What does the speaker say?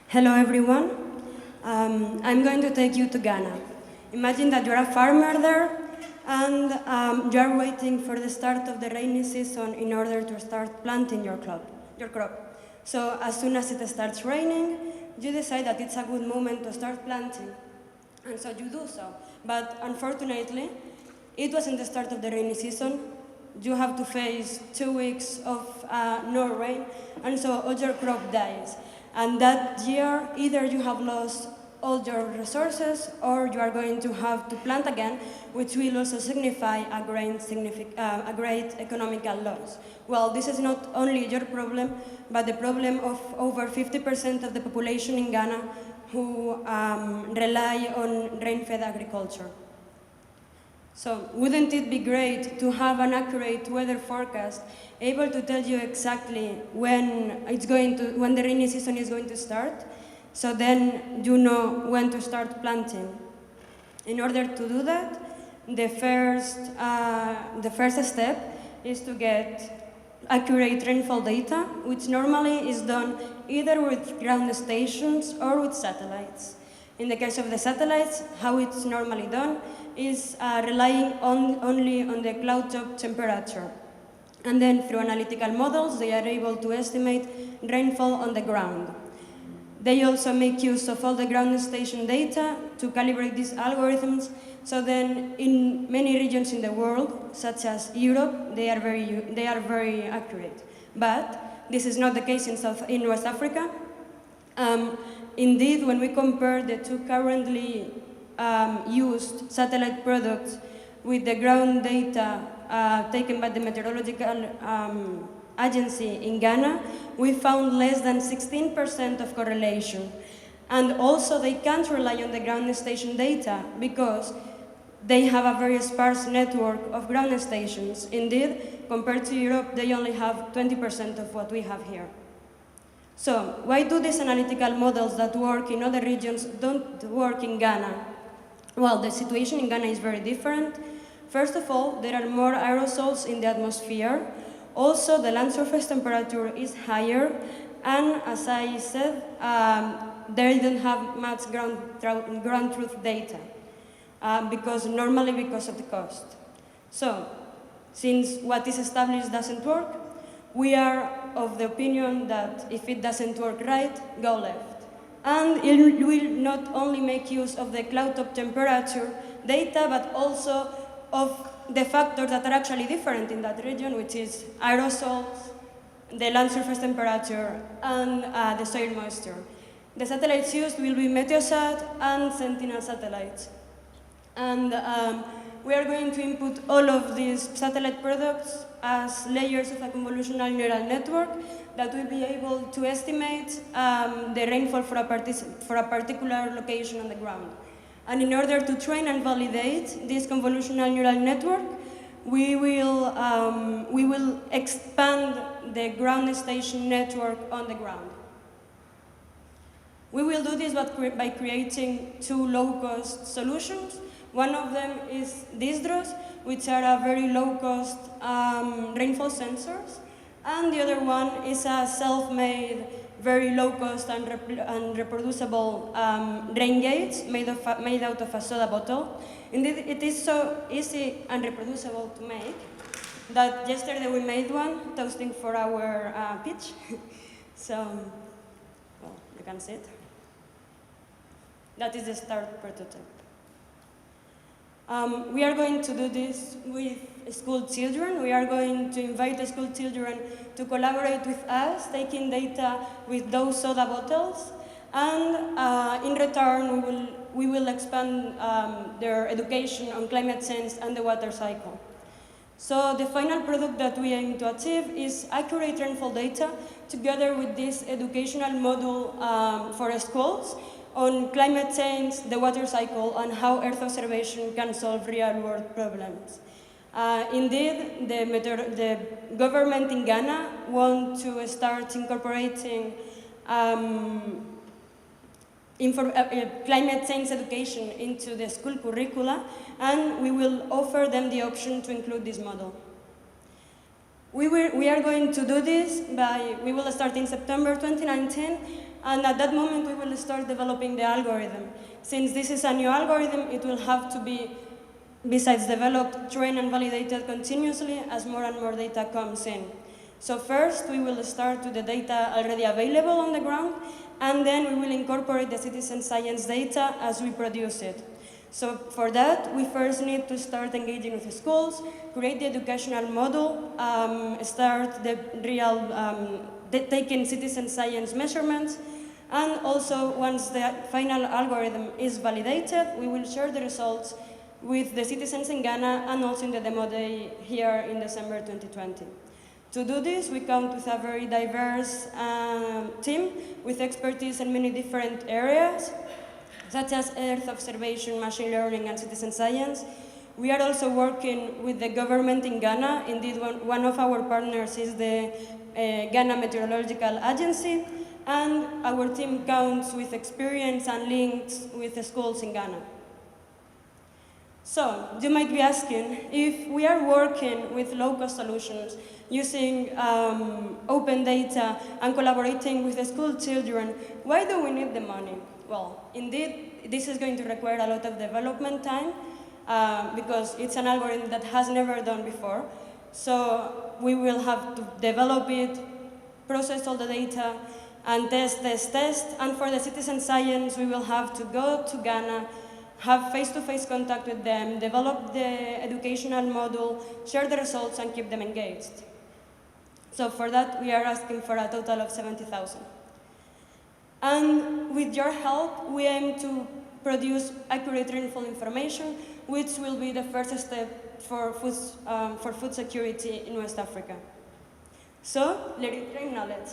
Hello everyone. I'm going to take you to Ghana. Imagine that you're a farmer there and you're waiting for the start of the rainy season in order to start planting your crop. So as soon as it starts raining, you decide that it's a good moment to start planting. And so you do so. But unfortunately, it wasn't the start of the rainy season. You have to face 2 weeks of no rain, and so all your crop dies. And that year, either you have lost all your resources, or you are going to have to plant again, which will also signify a great economical loss. Well, this is not only your problem, but the problem of over 50% of the population in Ghana who rely on rain-fed agriculture. So wouldn't it be great to have an accurate weather forecast able to tell you exactly when the rainy season is going to start, so then you know when to start planting? In order to do that, the first step is to get accurate rainfall data, which normally is done either with ground stations or with satellites. In the case of the satellites, how it's normally done is relying only on the cloud top temperature. And then through analytical models, they are able to estimate rainfall on the ground. They also make use of all the ground station data to calibrate these algorithms, so then in many regions in the world, such as Europe, they are very accurate. But this is not the case in West Africa. Indeed, when we compare the two currently used satellite products with the ground data taken by the meteorological agency in Ghana, we found less than 16% of correlation. And also they can't rely on the ground station data because they have a very sparse network of ground stations. Indeed, compared to Europe, they only have 20% of what we have here. So why do these analytical models that work in other regions don't work in Ghana? Well, the situation in Ghana is very different. First of all, there are more aerosols in the atmosphere. Also, the land surface temperature is higher. And as I said, they don't have much ground truth data because of the cost. So, since what is established doesn't work, we are of the opinion that if it doesn't work right, go left. And it will not only make use of the cloud top temperature data, but also of the factors that are actually different in that region, which is aerosols, the land surface temperature, and the soil moisture. The satellites used will be Meteosat and Sentinel satellites. And we are going to input all of these satellite products as layers of a convolutional neural network that will be able to estimate the rainfall for a particular location on the ground. And in order to train and validate this convolutional neural network, we will expand the ground station network on the ground. We will do this by creating two low-cost solutions. One of them is DISDROS, which are a very low-cost rainfall sensors. And the other one is a self-made, very low-cost and reproducible rain gauge made out of a soda bottle. Indeed, it is so easy and reproducible to make that yesterday we made one, toasting for our pitch. So, well, you can see it. That is the start prototype. We are going to do this with school children. We are going to invite the school children to collaborate with us, taking data with those soda bottles, and in return we will expand their education on climate change and the water cycle. So the final product that we aim to achieve is accurate rainfall data together with this educational module for schools on climate change, the water cycle, and how Earth observation can solve real-world problems. Indeed, the government in Ghana wants to start incorporating climate change education into the school curricula, and we will offer them the option to include this model. We are going to do this we will start in September 2019, and at that moment we will start developing the algorithm. Since this is a new algorithm, it will have to be, besides developed, trained and validated continuously as more and more data comes in. So first we will start with the data already available on the ground, and then we will incorporate the citizen science data as we produce it. So for that, we first need to start engaging with the schools, create the educational model, start the real, taking citizen science measurements, and also once the final algorithm is validated, we will share the results with the citizens in Ghana and also in the demo day here in December 2020. To do this, we count with a very diverse team with expertise in many different areas, such as Earth observation, machine learning, and citizen science. We are also working with the government in Ghana. Indeed, one of our partners is the Ghana Meteorological Agency, and our team counts with experience and links with the schools in Ghana. So, you might be asking, if we are working with low-cost solutions, using open data and collaborating with the school children, why do we need the money? Well, indeed, this is going to require a lot of development time because it's an algorithm that has never done before. So we will have to develop it, process all the data, and test. And for the citizen science, we will have to go to Ghana, have face-to-face contact with them, develop the educational model, share the results, and keep them engaged. So for that, we are asking for a total of 70,000. And with your help, we aim to produce accurate rainfall information, which will be the first step for food security in West Africa. So, let it rain knowledge.